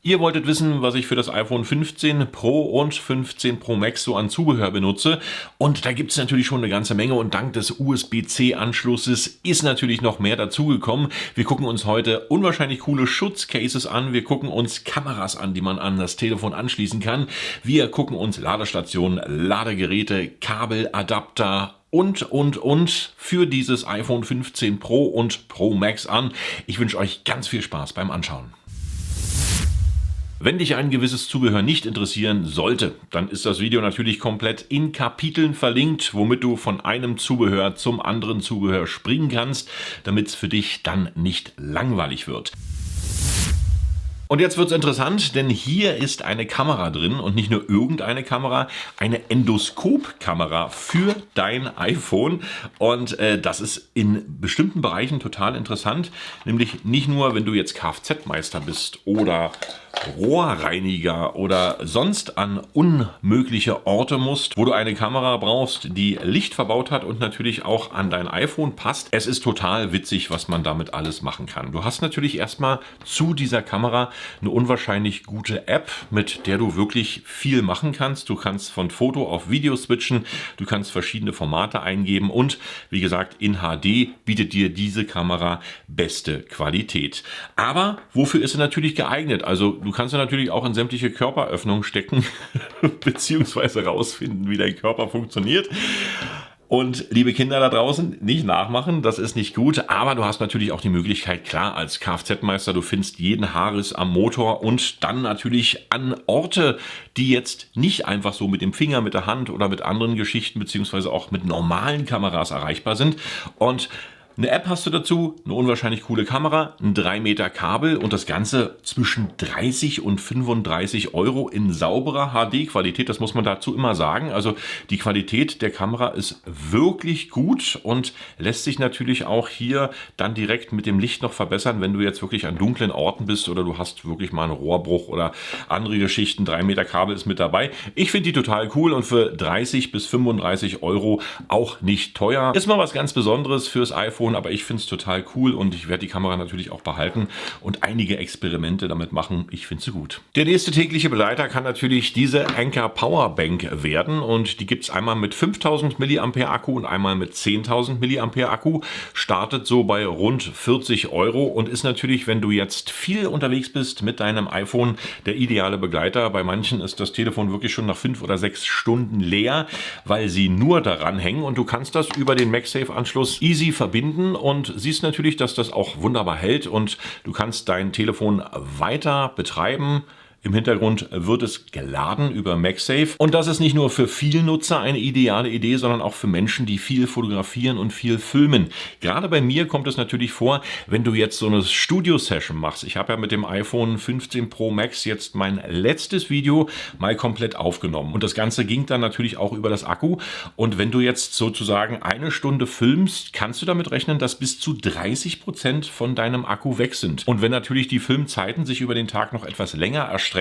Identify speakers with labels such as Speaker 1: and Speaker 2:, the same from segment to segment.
Speaker 1: Ihr wolltet wissen, was ich für das iPhone 15 Pro und 15 Pro Max so an Zubehör benutze. Und da gibt es natürlich schon eine ganze Menge und dank des USB-C-Anschlusses ist natürlich noch mehr dazugekommen. Wir gucken uns heute unwahrscheinlich coole Schutzcases an. Wir gucken uns Kameras an, die man an das Telefon anschließen kann. Wir gucken uns Ladestationen, Ladegeräte, Kabel, Adapter und für dieses iPhone 15 Pro und Pro Max an. Ich wünsche euch ganz viel Spaß beim Anschauen. Wenn dich ein gewisses Zubehör nicht interessieren sollte, dann ist das Video natürlich komplett in Kapiteln verlinkt, womit du von einem Zubehör zum anderen Zubehör springen kannst, damit es für dich dann nicht langweilig wird. Und jetzt wird es interessant, denn hier ist eine Kamera drin und nicht nur irgendeine Kamera, eine Endoskopkamera für dein iPhone. Und das ist in bestimmten Bereichen total interessant, nämlich nicht nur, wenn du jetzt Kfz-Meister bist oder Rohrreiniger oder sonst an unmögliche Orte musst, wo du eine Kamera brauchst, die Licht verbaut hat und natürlich auch an dein iPhone passt. Es ist total witzig, was man damit alles machen kann. Du hast natürlich erstmal zu dieser Kamera eine unwahrscheinlich gute App, mit der du wirklich viel machen kannst. Du kannst von Foto auf Video switchen, du kannst verschiedene Formate eingeben und wie gesagt, in HD bietet dir diese Kamera beste Qualität. Aber wofür ist sie natürlich geeignet? Also du kannst sie natürlich auch in sämtliche Körperöffnungen stecken beziehungsweise rausfinden, wie dein Körper funktioniert. Und liebe Kinder da draußen, nicht nachmachen, das ist nicht gut, aber du hast natürlich auch die Möglichkeit, klar, als Kfz-Meister, du findest jeden Haarriss am Motor und dann natürlich an Orte, die jetzt nicht einfach so mit dem Finger, mit der Hand oder mit anderen Geschichten beziehungsweise auch mit normalen Kameras erreichbar sind. Und eine App hast du dazu, eine unwahrscheinlich coole Kamera, ein 3 Meter Kabel und das Ganze zwischen 30 und 35 Euro in sauberer HD-Qualität. Das muss man dazu immer sagen. Also die Qualität der Kamera ist wirklich gut und lässt sich natürlich auch hier dann direkt mit dem Licht noch verbessern, wenn du jetzt wirklich an dunklen Orten bist oder du hast wirklich mal einen Rohrbruch oder andere Geschichten. 3 Meter Kabel ist mit dabei. Ich finde die total cool und für 30 bis 35 Euro auch nicht teuer. Ist mal was ganz Besonderes fürs iPhone. Aber ich finde es total cool und ich werde die Kamera natürlich auch behalten und einige Experimente damit machen. Ich finde sie gut. Der nächste tägliche Begleiter kann natürlich diese Anker Powerbank werden und die gibt es einmal mit 5000 mAh Akku und einmal mit 10.000 mAh Akku. Startet so bei rund 40 Euro und ist natürlich, wenn du jetzt viel unterwegs bist mit deinem iPhone, der ideale Begleiter. Bei manchen ist das Telefon wirklich schon nach 5 oder 6 Stunden leer, weil sie nur daran hängen und du kannst das über den MagSafe-Anschluss easy verbinden und siehst natürlich, dass das auch wunderbar hält und du kannst dein Telefon weiter betreiben. Im Hintergrund wird es geladen über MagSafe und das ist nicht nur für viele Nutzer eine ideale Idee, sondern auch für Menschen, die viel fotografieren und viel filmen. Gerade bei mir kommt es natürlich vor, wenn du jetzt so eine Studio-Session machst. Ich habe ja mit dem iPhone 15 Pro Max jetzt mein letztes Video mal komplett aufgenommen und das Ganze ging dann natürlich auch über das Akku und wenn du jetzt sozusagen eine Stunde filmst, kannst du damit rechnen, dass bis zu 30% von deinem Akku weg sind. Und wenn natürlich die Filmzeiten sich über den Tag noch etwas länger erstrecken,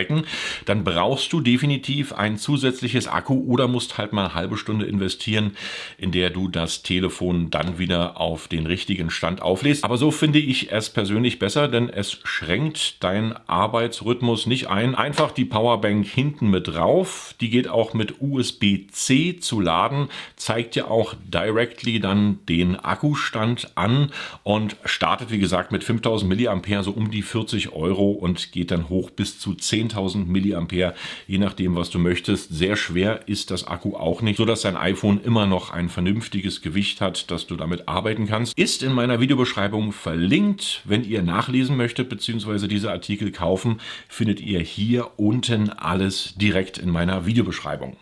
Speaker 1: dann brauchst du definitiv ein zusätzliches Akku oder musst halt mal eine halbe Stunde investieren, in der du das Telefon dann wieder auf den richtigen Stand auflädst. Aber so finde ich es persönlich besser, denn es schränkt deinen Arbeitsrhythmus nicht ein. Einfach die Powerbank hinten mit drauf, die geht auch mit USB-C zu laden, zeigt dir auch directly dann den Akkustand an und startet wie gesagt mit 5000 mAh so um die 40 Euro und geht dann hoch bis zu 10.000 mAh, je nachdem, was du möchtest. Sehr schwer ist das Akku auch nicht, sodass dein iPhone immer noch ein vernünftiges Gewicht hat, dass du damit arbeiten kannst. Ist in meiner Videobeschreibung verlinkt. Wenn ihr nachlesen möchtet, beziehungsweise diese Artikel kaufen, findet ihr hier unten alles direkt in meiner Videobeschreibung.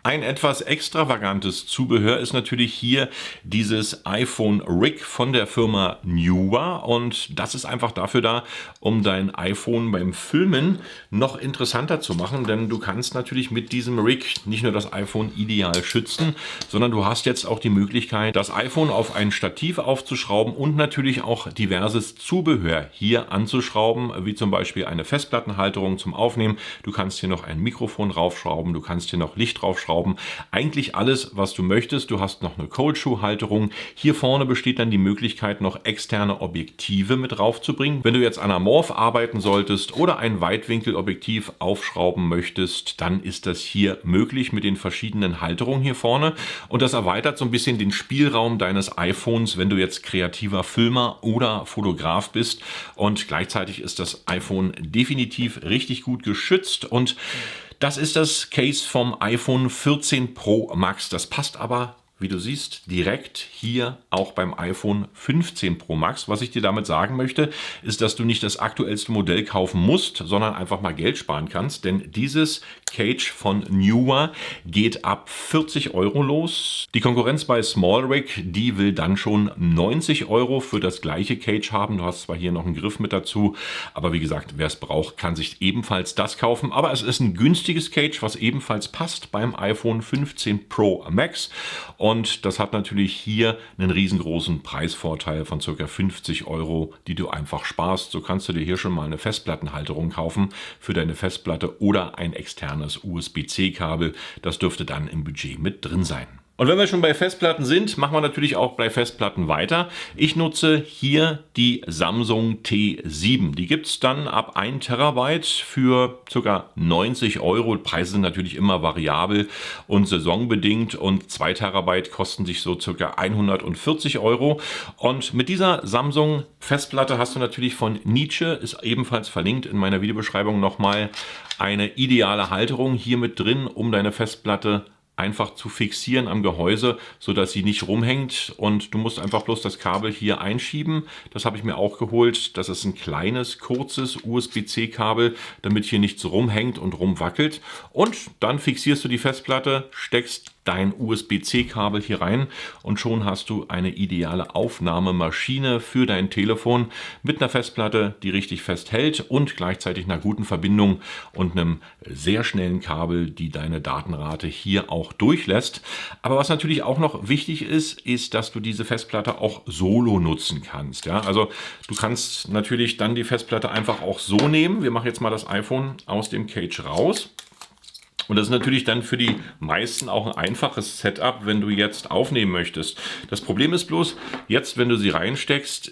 Speaker 1: Ein etwas extravagantes Zubehör ist natürlich hier dieses iPhone Rig von der Firma Neewer und das ist einfach dafür da, um dein iPhone beim Filmen noch interessanter zu machen, denn du kannst natürlich mit diesem Rig nicht nur das iPhone ideal schützen, sondern du hast jetzt auch die Möglichkeit, das iPhone auf ein Stativ aufzuschrauben und natürlich auch diverses Zubehör hier anzuschrauben, wie zum Beispiel eine Festplattenhalterung zum Aufnehmen. Du kannst hier noch ein Mikrofon raufschrauben, du kannst hier noch Licht draufschrauben, aufschrauben. Eigentlich alles, was du möchtest. Du hast noch eine Cold-Shoe-Halterung. Hier vorne besteht dann die Möglichkeit, noch externe Objektive mit draufzubringen. Wenn du jetzt anamorph arbeiten solltest oder ein Weitwinkelobjektiv aufschrauben möchtest, dann ist das hier möglich mit den verschiedenen Halterungen hier vorne. Und das erweitert so ein bisschen den Spielraum deines iPhones, wenn du jetzt kreativer Filmer oder Fotograf bist. Und gleichzeitig ist das iPhone definitiv richtig gut geschützt. Und das ist das Case vom iPhone 14 Pro Max. Das passt aber, wie du siehst, direkt hier auch beim iPhone 15 Pro Max. Was ich dir damit sagen möchte, ist, dass du nicht das aktuellste Modell kaufen musst, sondern einfach mal Geld sparen kannst. Denn dieses Cage von Neewer geht ab 40 Euro los. Die Konkurrenz bei SmallRig, die will dann schon 90 Euro für das gleiche Cage haben. Du hast zwar hier noch einen Griff mit dazu, aber wie gesagt, wer es braucht, kann sich ebenfalls das kaufen. Aber es ist ein günstiges Cage, was ebenfalls passt beim iPhone 15 Pro Max. Und das hat natürlich hier einen riesengroßen Preisvorteil von ca. 50 Euro, die du einfach sparst. So kannst du dir hier schon mal eine Festplattenhalterung kaufen für deine Festplatte oder ein externes USB-C-Kabel. Das dürfte dann im Budget mit drin sein. Und wenn wir schon bei Festplatten sind, machen wir natürlich auch bei Festplatten weiter. Ich nutze hier die Samsung T7. Die gibt es dann ab 1 Terabyte für ca. 90 Euro. Preise sind natürlich immer variabel und saisonbedingt und 2 Terabyte kosten sich so ca. 140 Euro. Und mit dieser Samsung Festplatte hast du natürlich von Nietzsche, ist ebenfalls verlinkt in meiner Videobeschreibung nochmal, eine ideale Halterung hier mit drin, um deine Festplatte einfach zu fixieren am Gehäuse, sodass sie nicht rumhängt, und du musst einfach bloß das Kabel hier einschieben. Das habe ich mir auch geholt. Das ist ein kleines, kurzes USB-C-Kabel, damit hier nichts rumhängt und rumwackelt. Und dann fixierst du die Festplatte, steckst dein USB-C-Kabel hier rein und schon hast du eine ideale Aufnahmemaschine für dein Telefon mit einer Festplatte, die richtig fest hält und gleichzeitig einer guten Verbindung und einem sehr schnellen Kabel, die deine Datenrate hier auch durchlässt. Aber was natürlich auch noch wichtig ist, ist, dass du diese Festplatte auch solo nutzen kannst. Ja? Also du kannst natürlich dann die Festplatte einfach auch so nehmen. Wir machen jetzt mal das iPhone aus dem Cage raus. Und das ist natürlich dann für die meisten auch ein einfaches Setup, wenn du jetzt aufnehmen möchtest. Das Problem ist bloß, jetzt, wenn du sie reinsteckst,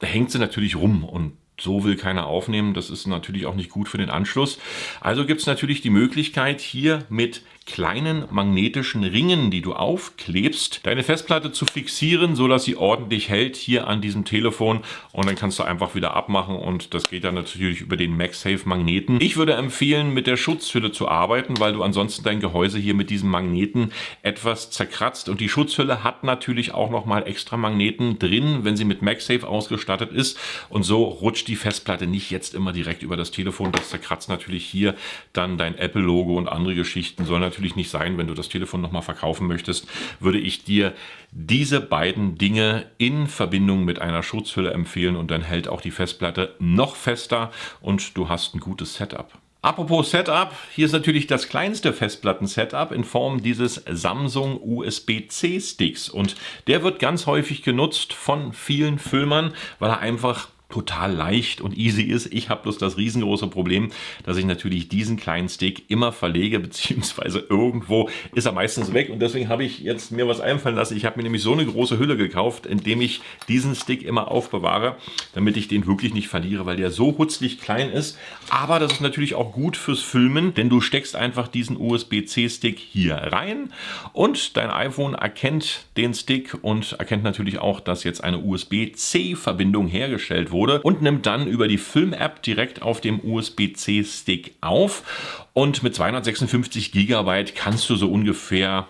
Speaker 1: hängt sie natürlich rum und so will keiner aufnehmen. Das ist natürlich auch nicht gut für den Anschluss. Also gibt es natürlich die Möglichkeit, hier mit kleinen magnetischen Ringen, die du aufklebst, deine Festplatte zu fixieren, so dass sie ordentlich hält hier an diesem Telefon, und dann kannst du einfach wieder abmachen, und das geht dann natürlich über den MagSafe Magneten. Ich würde empfehlen, mit der Schutzhülle zu arbeiten, weil du ansonsten dein Gehäuse hier mit diesem Magneten etwas zerkratzt, und die Schutzhülle hat natürlich auch nochmal extra Magneten drin, wenn sie mit MagSafe ausgestattet ist, und so rutscht die Festplatte nicht jetzt immer direkt über das Telefon. Das zerkratzt natürlich hier dann dein Apple-Logo und andere Geschichten. Soll natürlich nicht sein. Wenn du das Telefon nochmal verkaufen möchtest, würde ich dir diese beiden Dinge in Verbindung mit einer Schutzhülle empfehlen, und dann hält auch die Festplatte noch fester und du hast ein gutes Setup. Apropos Setup, hier ist natürlich das kleinste Festplatten-Setup in Form dieses Samsung USB-C-Sticks, und der wird ganz häufig genutzt von vielen Filmern, weil er einfach total leicht und easy ist. Ich habe bloß das riesengroße Problem, dass ich natürlich diesen kleinen Stick immer verlege, beziehungsweise irgendwo ist er meistens weg, und deswegen habe ich jetzt mir was einfallen lassen. Ich habe mir nämlich so eine große Hülle gekauft, in dem ich diesen Stick immer aufbewahre, damit ich den wirklich nicht verliere, weil der so hutzlig klein ist. Aber das ist natürlich auch gut fürs Filmen, denn du steckst einfach diesen USB-C-Stick hier rein und dein iPhone erkennt den Stick und erkennt natürlich auch, dass jetzt eine USB-C-Verbindung hergestellt wurde, und nimmt dann über die Film-App direkt auf dem USB-C-Stick auf. Und mit 256 GB kannst du so ungefähr,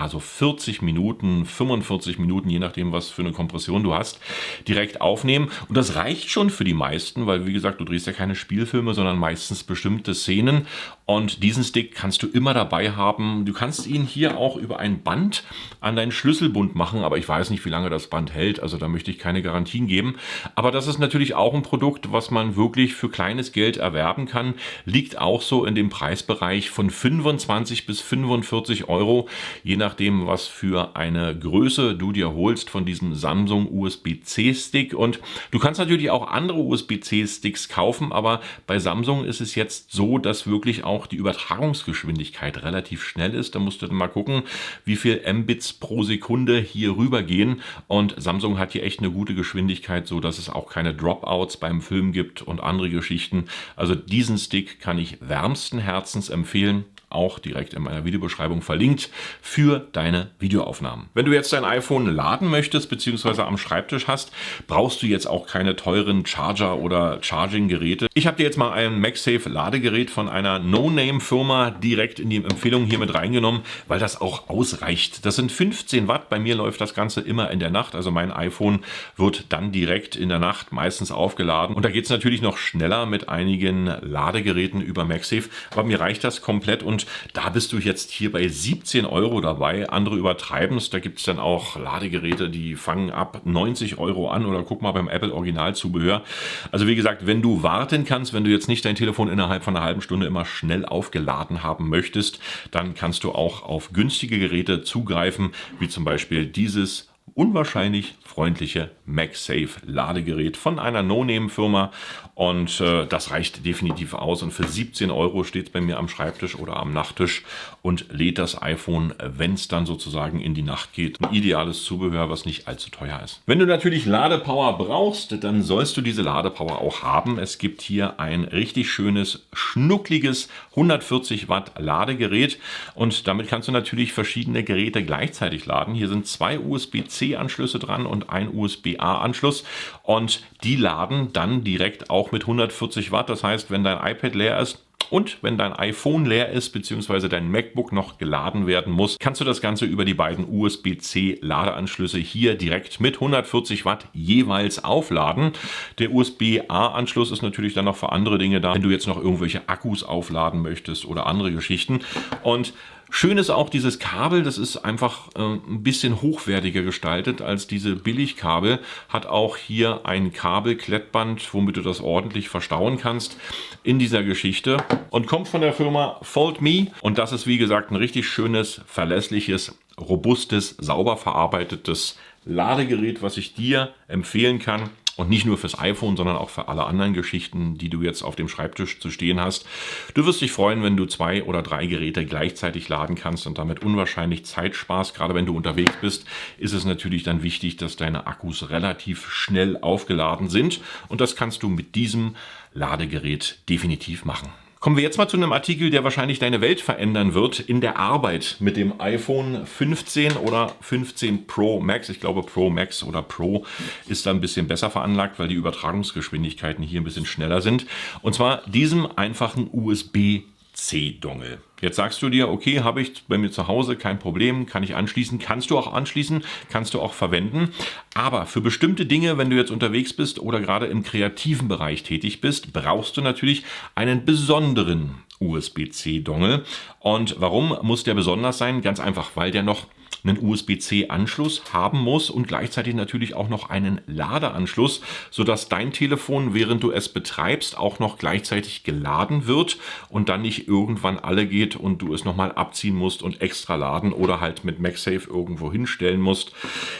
Speaker 1: so 40 Minuten, 45 Minuten, je nachdem, was für eine Kompression du hast, direkt aufnehmen. Und das reicht schon für die meisten, weil, wie gesagt, du drehst ja keine Spielfilme, sondern meistens bestimmte Szenen. Und diesen Stick kannst du immer dabei haben. Du kannst ihn hier auch über ein Band an deinen Schlüsselbund machen, aber ich weiß nicht, wie lange das Band hält. Also da möchte ich keine Garantien geben. Aber das ist natürlich auch ein Produkt, was man wirklich für kleines Geld erwerben kann. Liegt auch so in dem Preisbereich von 25 bis 45 Euro, je nachdem, was für eine Größe du dir holst von diesem Samsung USB-C-Stick. Und du kannst natürlich auch andere USB-C-Sticks kaufen, aber bei Samsung ist es jetzt so, dass wirklich auch die Übertragungsgeschwindigkeit relativ schnell ist. Da musst du dann mal gucken, wie viel Mbits pro Sekunde hier rübergehen. Und Samsung hat hier echt eine gute Geschwindigkeit, so dass es auch keine Dropouts beim Film gibt und andere Geschichten. Also diesen Stick kann ich wärmsten Herzens empfehlen. Auch direkt in meiner Videobeschreibung verlinkt für deine Videoaufnahmen. Wenn du jetzt dein iPhone laden möchtest bzw. am Schreibtisch hast, brauchst du jetzt auch keine teuren Charger oder Charging-Geräte. Ich habe dir jetzt mal ein MagSafe Ladegerät von einer No-Name-Firma direkt in die Empfehlung hier mit reingenommen, weil das auch ausreicht. Das sind 15 Watt. Bei mir läuft das Ganze immer in der Nacht. Also mein iPhone wird dann direkt in der Nacht meistens aufgeladen. Und da geht es natürlich noch schneller mit einigen Ladegeräten über MagSafe. Aber mir reicht das komplett und da bist du jetzt hier bei 17 Euro dabei. Andere übertreiben es. Da gibt es dann auch Ladegeräte, die fangen ab 90 Euro an oder guck mal beim Apple Originalzubehör. Also wie gesagt, wenn du warten kannst, wenn du jetzt nicht dein Telefon innerhalb von einer halben Stunde immer schnell aufgeladen haben möchtest, dann kannst du auch auf günstige Geräte zugreifen, wie zum Beispiel dieses unwahrscheinlich freundliche MagSafe Ladegerät von einer No-Name-Firma und das reicht definitiv aus und für 17 Euro steht es bei mir am Schreibtisch oder am Nachttisch und lädt das iPhone, wenn es dann sozusagen in die Nacht geht. Ein ideales Zubehör, was nicht allzu teuer ist. Wenn du natürlich Ladepower brauchst, dann sollst du diese Ladepower auch haben. Es gibt hier ein richtig schönes, schnuckliges 140 Watt Ladegerät und damit kannst du natürlich verschiedene Geräte gleichzeitig laden. Hier sind zwei USB-C-Anschlüsse dran und ein USB-A-Anschluss und die laden dann direkt auch mit 140 Watt. Das heißt, wenn dein iPad leer ist und wenn dein iPhone leer ist bzw. dein MacBook noch geladen werden muss, kannst du das Ganze über die beiden USB-C Ladeanschlüsse hier direkt mit 140 Watt jeweils aufladen. Der USB-A-Anschluss ist natürlich dann noch für andere Dinge da, wenn du jetzt noch irgendwelche Akkus aufladen möchtest oder andere Geschichten. Und schön ist auch dieses Kabel, das ist einfach ein bisschen hochwertiger gestaltet als diese Billigkabel. Hat auch hier ein Kabelklettband, womit du das ordentlich verstauen kannst in dieser Geschichte. Und kommt von der Firma FoldMe. Und das ist wie gesagt ein richtig schönes, verlässliches, robustes, sauber verarbeitetes Ladegerät, was ich dir empfehlen kann. Und nicht nur fürs iPhone, sondern auch für alle anderen Geschichten, die du jetzt auf dem Schreibtisch zu stehen hast. Du wirst dich freuen, wenn du 2 oder 3 Geräte gleichzeitig laden kannst und damit unwahrscheinlich Zeit sparst. Gerade wenn du unterwegs bist, ist es natürlich dann wichtig, dass deine Akkus relativ schnell aufgeladen sind. Und das kannst du mit diesem Ladegerät definitiv machen. Kommen wir jetzt mal zu einem Artikel, der wahrscheinlich deine Welt verändern wird in der Arbeit mit dem iPhone 15 oder 15 Pro Max. Ich glaube Pro Max oder Pro ist da ein bisschen besser veranlagt, weil die Übertragungsgeschwindigkeiten hier ein bisschen schneller sind. Und zwar diesem einfachen USB-C-Dongle. Jetzt sagst du dir, okay, habe ich bei mir zu Hause, kein Problem, kann ich anschließen. Kannst du auch anschließen, kannst du auch verwenden. Aber für bestimmte Dinge, wenn du jetzt unterwegs bist oder gerade im kreativen Bereich tätig bist, brauchst du natürlich einen besonderen USB-C-Dongle. Und warum muss der besonders sein? Ganz einfach, weil der noch einen USB-C-Anschluss haben muss und gleichzeitig natürlich auch noch einen Ladeanschluss, sodass dein Telefon, während du es betreibst, auch noch gleichzeitig geladen wird und dann nicht irgendwann alle geht und du es nochmal abziehen musst und extra laden oder halt mit MagSafe irgendwo hinstellen musst.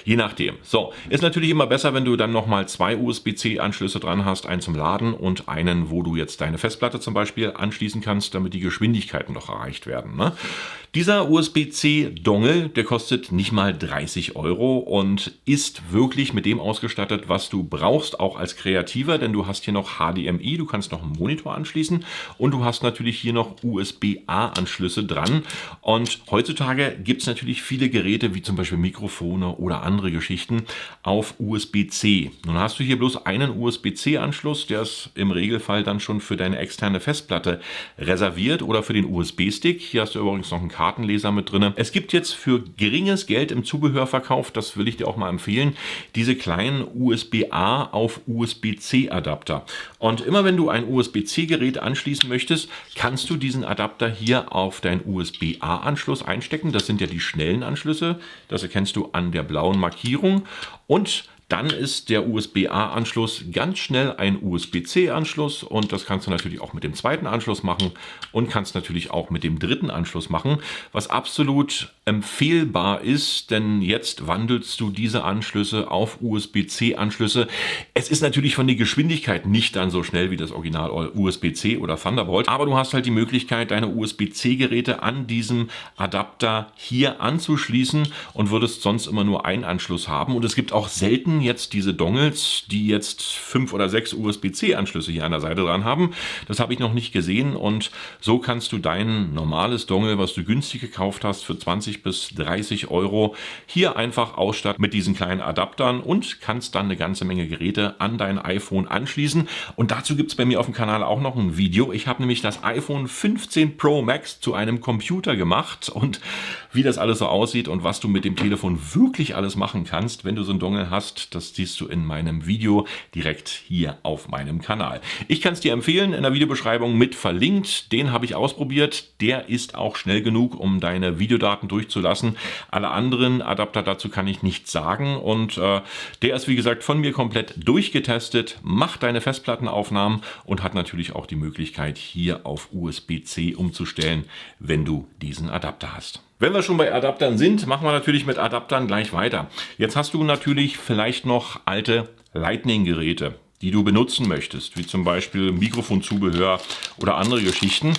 Speaker 1: Je nachdem. So, ist natürlich immer besser, wenn du dann nochmal 2 USB-C-Anschlüsse dran hast, einen zum Laden und einen, wo du jetzt deine Festplatte zum Beispiel anschließen kannst, damit die Geschwindigkeiten noch erreicht werden. Ne? Dieser USB-C-Dongle, der kostet nicht mal 30 Euro und ist wirklich mit dem ausgestattet, was du brauchst, auch als Kreativer, denn du hast hier noch HDMI, du kannst noch einen Monitor anschließen und du hast natürlich hier noch USB-A-Anschlüsse dran. Und heutzutage gibt es natürlich viele Geräte, wie zum Beispiel Mikrofone oder andere Geschichten, auf USB-C. Nun hast du hier bloß einen USB-C-Anschluss, der ist im Regelfall dann schon für deine externe Festplatte reserviert oder für den USB-Stick. Hier hast du übrigens noch einen Kartenleser mit drin. Es gibt jetzt für geringes Geld im Zubehörverkauf, das will ich dir auch mal empfehlen, diese kleinen USB-A auf USB-C Adapter. Und immer wenn du ein USB-C-Gerät anschließen möchtest, kannst du diesen Adapter hier auf deinen USB-A-Anschluss einstecken. Das sind ja die schnellen Anschlüsse. Das erkennst du an der blauen Markierung. Und dann ist der USB-A-Anschluss ganz schnell ein USB-C-Anschluss und das kannst du natürlich auch mit dem zweiten Anschluss machen und kannst natürlich auch mit dem dritten Anschluss machen, was absolut empfehlbar ist, denn jetzt wandelst du diese Anschlüsse auf USB-C-Anschlüsse. Es ist natürlich von der Geschwindigkeit nicht dann so schnell wie das Original USB-C oder Thunderbolt, aber du hast halt die Möglichkeit, deine USB-C-Geräte an diesem Adapter hier anzuschließen und würdest sonst immer nur einen Anschluss haben. Und es gibt auch selten jetzt diese Dongles, die jetzt 5 oder 6 USB-C-Anschlüsse hier an der Seite dran haben. Das habe ich noch nicht gesehen und so kannst du dein normales Dongle, was du günstig gekauft hast, für 20 bis 30 Euro hier einfach ausstatten mit diesen kleinen Adaptern und kannst dann eine ganze Menge Geräte an dein iPhone anschließen. Und dazu gibt es bei mir auf dem Kanal auch noch ein Video. Ich habe nämlich das iPhone 15 Pro Max zu einem Computer gemacht und wie das alles so aussieht und was du mit dem Telefon wirklich alles machen kannst, wenn du so ein Dongle hast, das siehst du in meinem Video direkt hier auf meinem Kanal. Ich kann es dir empfehlen, in der Videobeschreibung mit verlinkt. Den habe ich ausprobiert. Der ist auch schnell genug, um deine Videodaten durchzulassen. Alle anderen Adapter dazu kann ich nichts sagen und der ist wie gesagt von mir komplett durchgetestet, macht deine Festplattenaufnahmen und hat natürlich auch die Möglichkeit hier auf USB-C umzustellen, wenn du diesen Adapter hast. Wenn wir schon bei Adaptern sind, machen wir natürlich mit Adaptern gleich weiter. Jetzt hast du natürlich vielleicht noch alte Lightning-Geräte, die du benutzen möchtest, wie zum Beispiel Mikrofonzubehör oder andere Geschichten.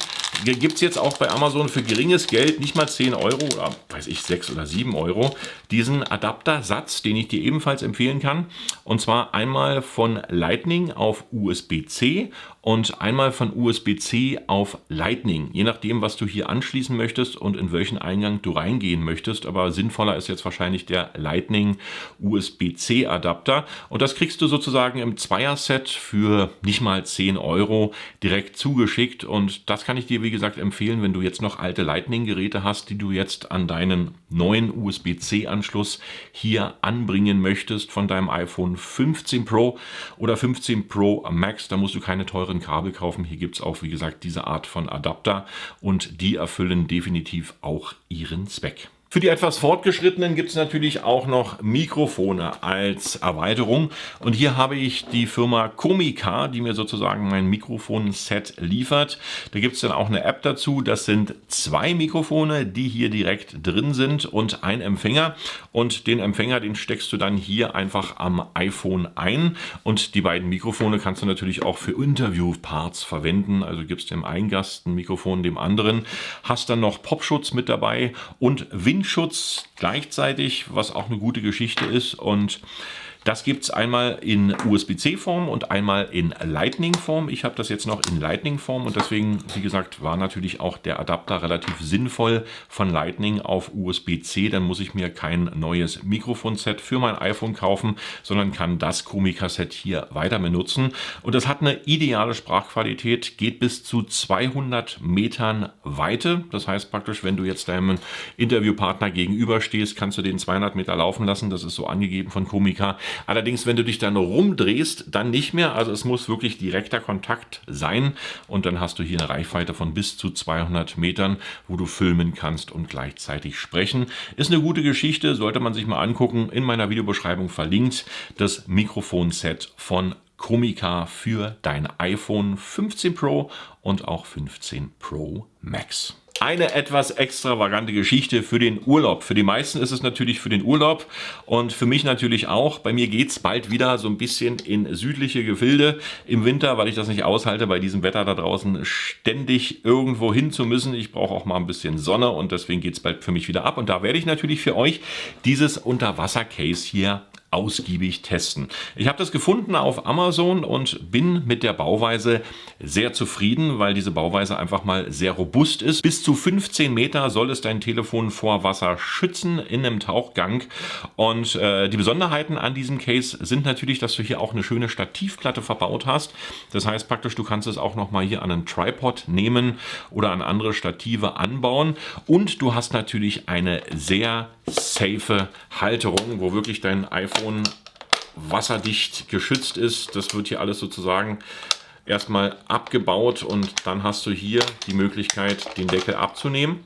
Speaker 1: Gibt es jetzt auch bei Amazon für geringes Geld, nicht mal 10 Euro oder weiß ich 6 oder 7 Euro, diesen Adaptersatz, den ich dir ebenfalls empfehlen kann. Und zwar einmal von Lightning auf USB-C und einmal von USB-C auf Lightning. Je nachdem, was du hier anschließen möchtest und in welchen Eingang du reingehen möchtest. Aber sinnvoller ist jetzt wahrscheinlich der Lightning USB-C Adapter. Und das kriegst du sozusagen im Zweier-Set für nicht mal 10 Euro direkt zugeschickt. Und das kann ich dir, wie gesagt, empfehlen, wenn du jetzt noch alte Lightning-Geräte hast, die du jetzt an deinen neuen USB-C-Anschluss hier anbringen möchtest von deinem iPhone 15 Pro oder 15 Pro Max. Da musst du keine teuren Kabel kaufen. Hier gibt es auch, wie gesagt, diese Art von Adapter und die erfüllen definitiv auch ihren Zweck. Für die etwas Fortgeschrittenen gibt es natürlich auch noch Mikrofone als Erweiterung. Und hier habe ich die Firma Comica, die mir sozusagen mein Mikrofonset liefert. Da gibt es dann auch eine App dazu. Das sind 2 Mikrofone, die hier direkt drin sind und ein Empfänger. Und den Empfänger, den steckst du dann hier einfach am iPhone ein. Und die beiden Mikrofone kannst du natürlich auch für Interviewparts verwenden. Also gibst dem einen Gast ein Mikrofon, dem anderen. Hast dann noch Popschutz mit dabei und Windschutz gleichzeitig, was auch eine gute Geschichte ist. Und das gibt es einmal in USB-C-Form und einmal in Lightning-Form. Ich habe das jetzt noch in Lightning-Form und deswegen, wie gesagt, war natürlich auch der Adapter relativ sinnvoll von Lightning auf USB-C. Dann muss ich mir kein neues Mikrofonset für mein iPhone kaufen, sondern kann das Comica-Set hier weiter benutzen. Und das hat eine ideale Sprachqualität, geht bis zu 200 Metern Weite. Das heißt praktisch, wenn du jetzt deinem Interviewpartner gegenüberstehst, kannst du den 200 Meter laufen lassen. Das ist so angegeben von Comica. Allerdings, wenn du dich dann rumdrehst, dann nicht mehr. Also es muss wirklich direkter Kontakt sein und dann hast du hier eine Reichweite von bis zu 200 Metern, wo du filmen kannst und gleichzeitig sprechen. Ist eine gute Geschichte, sollte man sich mal angucken. In meiner Videobeschreibung verlinkt das Mikrofonset von Comica für dein iPhone 15 Pro und auch 15 Pro Max. Eine etwas extravagante Geschichte für den Urlaub. Für die meisten ist es natürlich für den Urlaub und für mich natürlich auch. Bei mir geht es bald wieder so ein bisschen in südliche Gefilde im Winter, weil ich das nicht aushalte, bei diesem Wetter da draußen ständig irgendwo hin zu müssen. Ich brauche auch mal ein bisschen Sonne und deswegen geht es bald für mich wieder ab. Und da werde ich natürlich für euch dieses Unterwasser-Case hier ausgiebig testen. Ich habe das gefunden auf Amazon und bin mit der Bauweise sehr zufrieden, weil diese Bauweise einfach mal sehr robust ist. Bis zu 15 Meter soll es dein Telefon vor Wasser schützen in einem Tauchgang. Und die Besonderheiten an diesem Case sind natürlich, dass du hier auch eine schöne Stativplatte verbaut hast. Das heißt praktisch, du kannst es auch noch mal hier an einen Tripod nehmen oder an andere Stative anbauen. Und du hast natürlich eine sehr safe Halterung, wo wirklich dein iPhone wasserdicht geschützt ist. Das wird hier alles sozusagen erstmal abgebaut und dann hast du hier die Möglichkeit, den Deckel abzunehmen.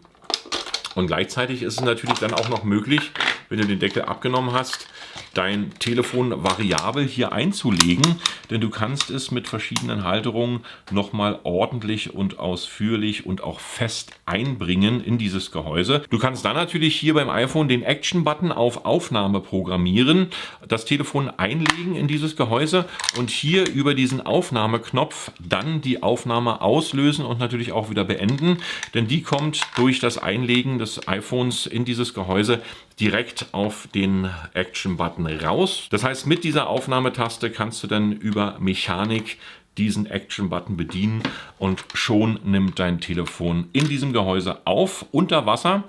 Speaker 1: Und gleichzeitig ist es natürlich dann auch noch möglich, wenn du den Deckel abgenommen hast, dein Telefon variabel hier einzulegen, denn du kannst es mit verschiedenen Halterungen nochmal ordentlich und ausführlich und auch fest einbringen in dieses Gehäuse. Du kannst dann natürlich hier beim iPhone den Action-Button auf Aufnahme programmieren, das Telefon einlegen in dieses Gehäuse und hier über diesen Aufnahmeknopf dann die Aufnahme auslösen und natürlich auch wieder beenden, denn die kommt durch das Einlegen des iPhones in dieses Gehäuse direkt auf den Action-Button raus. Das heißt, mit dieser Aufnahmetaste kannst du dann über Mechanik diesen Action-Button bedienen und schon nimmt dein Telefon in diesem Gehäuse auf unter Wasser.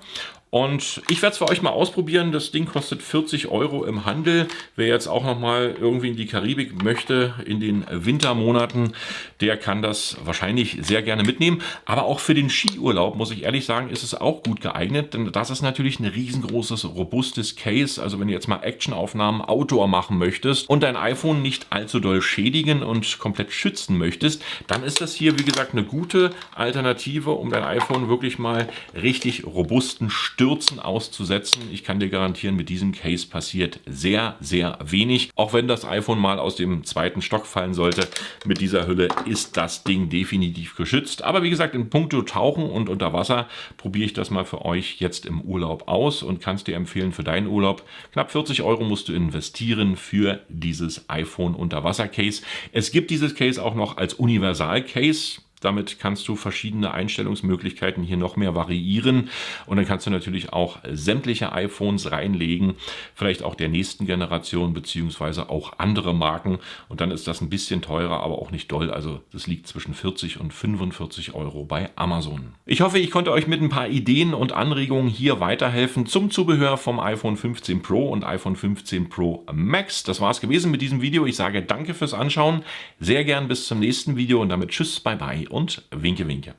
Speaker 1: Und ich werde es für euch mal ausprobieren. Das Ding kostet 40 € im Handel. Wer jetzt auch noch mal irgendwie in die Karibik möchte in den Wintermonaten, der kann das wahrscheinlich sehr gerne mitnehmen. Aber auch für den Skiurlaub, muss ich ehrlich sagen, ist es auch gut geeignet. Denn das ist natürlich ein riesengroßes, robustes Case. Also wenn du jetzt mal Actionaufnahmen Outdoor machen möchtest und dein iPhone nicht allzu doll schädigen und komplett schützen möchtest, dann ist das hier, wie gesagt, eine gute Alternative, um dein iPhone wirklich mal richtig robusten Stürzen auszusetzen. Ich kann dir garantieren, mit diesem Case passiert sehr, sehr wenig. Auch wenn das iPhone mal aus dem 2. Stock fallen sollte, mit dieser Hülle ist das Ding definitiv geschützt. Aber wie gesagt, in puncto Tauchen und unter Wasser probiere ich das mal für euch jetzt im Urlaub aus und kann es dir empfehlen für deinen Urlaub. Knapp 40 € musst du investieren für dieses iPhone Unterwasser Case. Es gibt dieses Case auch noch als Universal Case. Damit kannst du verschiedene Einstellungsmöglichkeiten hier noch mehr variieren und dann kannst du natürlich auch sämtliche iPhones reinlegen, vielleicht auch der nächsten Generation beziehungsweise auch andere Marken und dann ist das ein bisschen teurer, aber auch nicht doll. Also das liegt zwischen 40 und 45 € bei Amazon. Ich hoffe, ich konnte euch mit ein paar Ideen und Anregungen hier weiterhelfen zum Zubehör vom iPhone 15 Pro und iPhone 15 Pro Max. Das war es gewesen mit diesem Video. Ich sage danke fürs Anschauen, sehr gern bis zum nächsten Video und damit tschüss, bye bye und winke, winke.